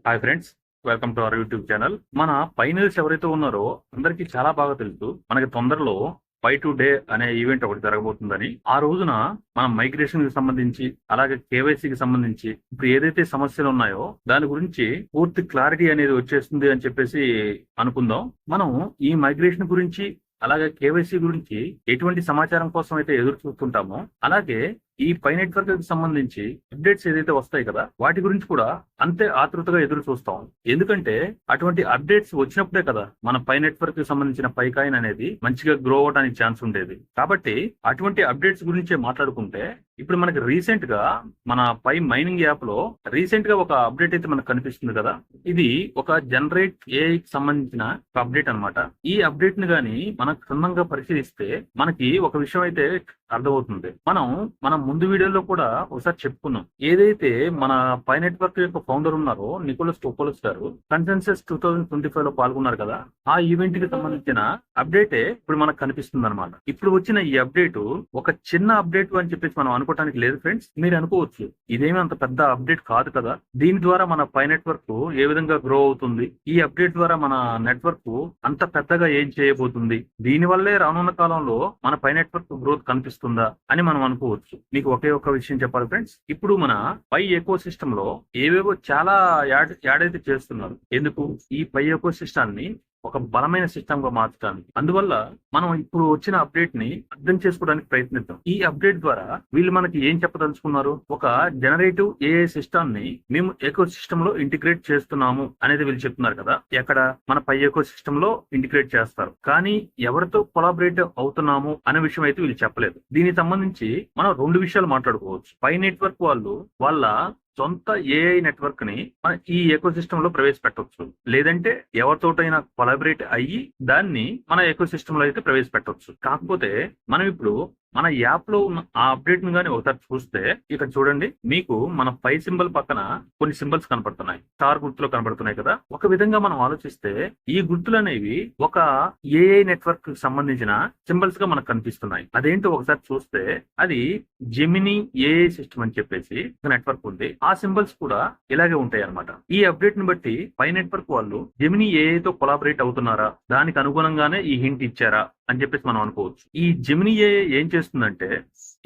Hi friends, welcome to our YouTube channel. మన పైనల్స్ ఎవరైతే ఉన్నారో అందరికీ చాలా బాగా తెలుసు, మనకి తొందరలో పై టు డే అనే ఈవెంట్ ఒకటి జరగబోతుందని. ఆ రోజున మనం మైగ్రేషన్ కి సంబంధించి, అలాగే కేవైసీకి సంబంధించి ఇప్పుడు ఏదైతే సమస్యలు ఉన్నాయో దాని గురించి పూర్తి క్లారిటీ అనేది వచ్చేస్తుంది అని చెప్పేసి అనుకుందాం. మనం ఈ మైగ్రేషన్ గురించి అలాగే కేవైసీ గురించి ఎటువంటి సమాచారం కోసం అయితే ఎదురు చూస్తుంటామో, అలాగే ఈ పై నెట్వర్క్ కి సంబంధించి అప్డేట్స్ ఏదైతే వస్తాయి కదా, వాటి గురించి కూడా అంతే ఆతృతగా ఎదురు చూస్తాం. ఎందుకంటే అటువంటి అప్డేట్స్ వచ్చినప్పుడే కదా మన పై నెట్వర్క్ కి సంబంధించిన పై కాయిన్ అనేది మంచిగా గ్రో అవడానికి ఛాన్స్ ఉండేది. కాబట్టి అటువంటి అప్డేట్స్ గురించే మాట్లాడుకుంటే, ఇప్పుడు మనకి రీసెంట్ గా మన పై మైనింగ్ యాప్ లో రీసెంట్ గా ఒక అప్డేట్ అయితే మనకు కనిపిస్తుంది కదా. ఇది ఒక జనరేట్ ఏఐ కి సంబంధించిన ఒక అప్డేట్ అనమాట. ఈ అప్డేట్ ని గాని మనం క్షుణ్ణంగా పరిశీలిస్తే మనకి ఒక విషయం అయితే అర్థమవుతుంది. మనం ముందు వీడియోలో కూడా ఒకసారి చెప్పుకున్నాం, ఏదైతే మన పై నెట్వర్క్ యొక్క ఫౌండర్ ఉన్నారో నికోలస్ టోపోలస్ గారు కన్సెన్సస్ 2025 లో పాల్గొన్నారు కదా. ఆ ఈవెంట్ కి సంబంధించిన అప్డేటే ఇప్పుడు మనకు కనిపిస్తుంది అనమాట. ఇప్పుడు వచ్చిన ఈ అప్డేట్ ఒక చిన్న అప్డేట్ అని చెప్పేసి మనం అనుకోవడానికి లేదు ఫ్రెండ్స్. మీరు అనుకోవచ్చు, ఇదేమీ అంత పెద్ద అప్డేట్ కాదు కదా, దీని ద్వారా మన పై నెట్వర్క్ ఏ విధంగా గ్రో అవుతుంది, ఈ అప్డేట్ ద్వారా మన నెట్వర్క్ అంత పెద్దగా ఏం చేయబోతుంది, దీని వల్లే రానున్న కాలంలో మన పై నెట్వర్క్ గ్రోత్ కనిపిస్తుందా అని మనం అనుకోవచ్చు. మీకు ఒకే ఒక విషయం చెప్పాలి ఫ్రెండ్స్, ఇప్పుడు మన పై ఎకో సిస్టమ్ లో ఏవేవో చాలా యాడ్ అయితే చేస్తున్నారు. ఎందుకు? ఈ పై ఎకో సిస్టమ్ ని ఒక బలమైన సిస్టమ్ గా మార్చడానికి. అందువల్ల మనం ఇప్పుడు వచ్చిన అప్డేట్ ని అర్థం చేసుకోవడానికి ప్రయత్నిద్దాం. ఈ అప్డేట్ ద్వారా వీళ్ళు మనకి ఏం చెప్పదలుచుకున్నారు? ఒక జనరేటివ్ ఏఐ సిస్టమ్ ని మేము ఎకో సిస్టమ్ లో ఇంటిగ్రేట్ చేస్తున్నాము అనేది వీళ్ళు చెప్తున్నారు కదా. ఎక్కడ? మన పై ఎకో సిస్టమ్ లో ఇంటిగ్రేట్ చేస్తారు, కానీ ఎవరితో కొలాబరేట్ అవుతున్నాము అనే విషయం అయితే వీళ్ళు చెప్పలేదు. దీనికి సంబంధించి మనం రెండు విషయాలు మాట్లాడుకోవచ్చు. పై నెట్వర్క్ వాళ్ళు వాళ్ళ సొంత ఏఐ నెట్వర్క్ ని మన ఈ ఎకో సిస్టమ్ లో ప్రవేశపెట్టవచ్చు, లేదంటే ఎవరితోటైనా కొలాబరేట్ అయ్యి దాన్ని మన ఎకో సిస్టమ్ లో అయితే ప్రవేశపెట్టవచ్చు. కాకపోతే మనం ఇప్పుడు మన యాప్ లో ఉన్న ఆ అప్డేట్ ను గానీ ఒకసారి చూస్తే, ఇక్కడ చూడండి, మీకు మన పై సింబల్ పక్కన కొన్ని సింబల్స్ కనపడుతున్నాయి, స్టార్ గుర్తులు కనపడుతున్నాయి కదా. ఒక విధంగా మనం ఆలోచిస్తే ఈ గుర్తులు అనేవి ఒక ఏఐ నెట్వర్క్ కి సంబంధించిన సింబల్స్ గా మనకు కనిపిస్తున్నాయి. అదేంటో ఒకసారి చూస్తే, అది జెమినీ ఏఐ సిస్టమ్ అని చెప్పేసి ఒక నెట్వర్క్ ఉంది. ఆ సింబల్స్ కూడా ఇలాగే ఉంటాయి అనమాట. ఈ అప్డేట్ ని బట్టి పై నెట్వర్క్ వాళ్ళు జెమినీ ఏఐ తో కొలాబరేట్ అవుతున్నారా, దానికి అనుగుణంగానే ఈ హింట్ ఇచ్చారా అని చెప్పేసి మనం అనుకోవచ్చు. ఈ జెమినీ ఏఐ ఏం చేస్తుందంటే,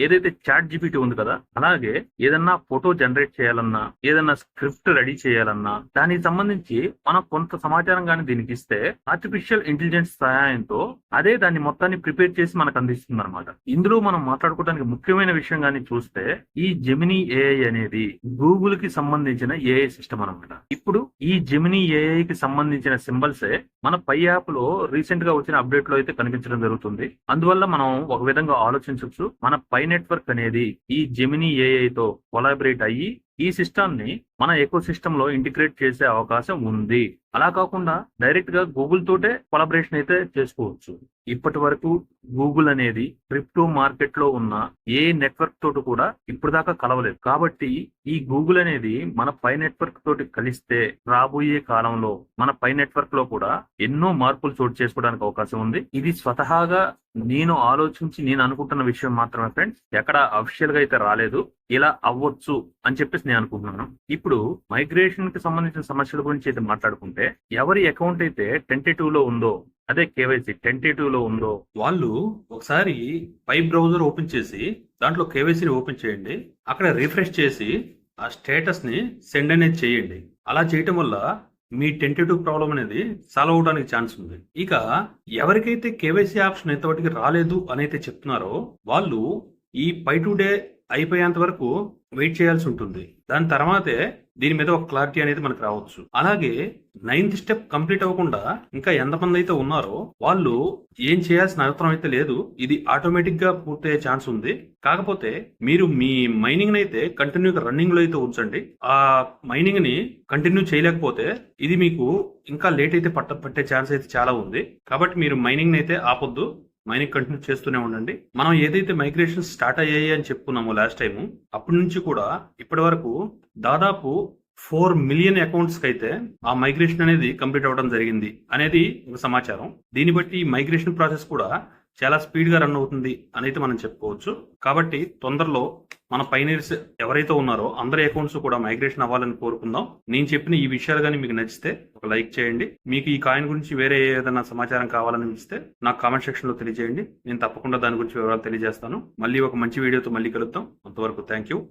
ఏదైతే చాట్ జీపీటీ ఉంది కదా, అలాగే ఏదన్నా ఫోటో జనరేట్ చేయాలన్నా, ఏదన్నా స్క్రిప్ట్ రెడీ చేయాలన్నా, దానికి సంబంధించి మనం కొంత సమాచారం కానీ దీనికి ఇస్తే ఆర్టిఫిషియల్ ఇంటెలిజెన్స్ సహాయంతో అదే దాన్ని మొత్తాన్ని ప్రిపేర్ చేసి మనకు అందిస్తుంది అనమాట. ఇందులో మనం మాట్లాడుకోవడానికి ముఖ్యమైన విషయం కానీ చూస్తే, ఈ జెమినీ ఏఐ అనేది గూగుల్ కి సంబంధించిన ఏఐ సిస్టమ్ అనమాట. ఇప్పుడు ఈ జెమినీ ఏఐ కి సంబంధించిన సింబల్సే మన పై యాప్ లో రీసెంట్ గా వచ్చిన అప్డేట్ లో అయితే కనిపించడం జరుగుతుంది. అందువల్ల మనం ఒక విధంగా ఆలోచించవచ్చు, మన పై నెట్వర్క్ అనేది ఈ జెమినీ ఏఐ తో కొలాబరేట్ అయ్యి ఈ సిస్టమ్ ని మన ఎకో సిస్టమ్ లో ఇంటిగ్రేట్ చేసే అవకాశం ఉంది. అలా కాకుండా డైరెక్ట్ గా గూగుల్ తోటే కొలాబరేషన్ అయితే చేసుకోవచ్చు. ఇప్పటి వరకు గూగుల్ అనేది క్రిప్టో మార్కెట్ లో ఉన్న ఏ నెట్వర్క్ తోటి కూడా ఇప్పుడు దాకా కలవలేదు. కాబట్టి ఈ గూగుల్ అనేది మన పై నెట్వర్క్ తోటి కలిస్తే రాబోయే కాలంలో మన పై నెట్వర్క్ లో కూడా ఎన్నో మార్పులు చోటు చేసుకోవడానికి అవకాశం ఉంది. ఇది స్వతహాగా నేను ఆలోచించి నేను అనుకుంటున్న విషయం మాత్రమే ఫ్రెండ్స్, ఎక్కడ అఫీషియల్ గా అయితే రాలేదు. ఇలా అవ్వచ్చు అని చెప్పేసి నేను అనుకుంటున్నాను. ఇప్పుడు మైగ్రేషన్ కి సంబంధించిన సమస్యల గురించి అయితే మాట్లాడుకుంటే, ఎవరి అకౌంట్ అయితే టెంటేటివ్ లో ఉందో, అదే కేవైసీ టెంటేటివ్ లో ఉందో, వాళ్ళు ఒకసారి పై బ్రౌజర్ ఓపెన్ చేసి దాంట్లో కేవైసీని ఓపెన్ చేయండి. అక్కడ రిఫ్రెష్ చేసి ఆ స్టేటస్ ని సెండ్ అనేది చేయండి. అలా చేయటం వల్ల మీ టెంటేటివ్ ప్రాబ్లం అనేది సాల్వ్ అవడానికి ఛాన్స్ ఉంది. ఇక ఎవరికైతే కేవైసీ ఆప్షన్ ఎంతవరకు రాలేదు అని అయితే చెప్తున్నారో, వాళ్ళు ఈ పై టు డే అయిపోయేంత వరకు వెయిట్ చేయాల్సి ఉంటుంది. దాని తర్వాతే దీని మీద ఒక క్లారిటీ అనేది మనకు రావచ్చు. అలాగే 9th స్టెప్ కంప్లీట్ అవ్వకుండా ఇంకా ఎంతమంది అయితే ఉన్నారో వాళ్ళు ఏం చేయాల్సిన అవసరం అయితే లేదు. ఇది ఆటోమేటిక్ గా పూర్తయ్యే ఛాన్స్ ఉంది. కాకపోతే మీరు మీ మైనింగ్ అయితే కంటిన్యూగా రన్నింగ్ లో అయితే ఉంచండి. ఆ మైనింగ్ ని కంటిన్యూ చేయలేకపోతే ఇది మీకు ఇంకా లేట్ అయితే పట్టే ఛాన్స్ అయితే చాలా ఉంది. కాబట్టి మీరు మైనింగ్ అయితే ఆపొద్దు, మైనింగ్ కంటిన్యూ చేస్తూనే ఉండండి. మనం ఏదైతే మైగ్రేషన్ స్టార్ట్ అయ్యాయి అని చెప్పుకున్నామో లాస్ట్ టైం, అప్పటి నుంచి కూడా ఇప్పటి వరకు దాదాపు 4 మిలియన్ అకౌంట్స్ కి అయితే ఆ మైగ్రేషన్ అనేది కంప్లీట్ అవ్వడం జరిగింది అనేది ఒక సమాచారం. దీన్ని బట్టి మైగ్రేషన్ ప్రాసెస్ కూడా చాలా స్పీడ్ గా రన్ అవుతుంది అని అయితే మనం చెప్పుకోవచ్చు. కాబట్టి తొందరలో మన పైనీర్స్ ఎవరైతే ఉన్నారో అందరి అకౌంట్స్ కూడా మైగ్రేషన్ అవ్వాలని కోరుకుందాం. నేను చెప్పిన ఈ విషయాలు కానీ మీకు నచ్చితే ఒక లైక్ చేయండి. మీకు ఈ కాయిన్ గురించి వేరే ఏదైనా సమాచారం కావాలని ఇస్తే నాకు కామెంట్ సెక్షన్ లో తెలియజేయండి. నేను తప్పకుండా దాని గురించి వివరాలు తెలియజేస్తాను. మళ్ళీ ఒక మంచి వీడియోతో మళ్ళీ కలుద్దాం. అంతవరకు థ్యాంక్ యూ.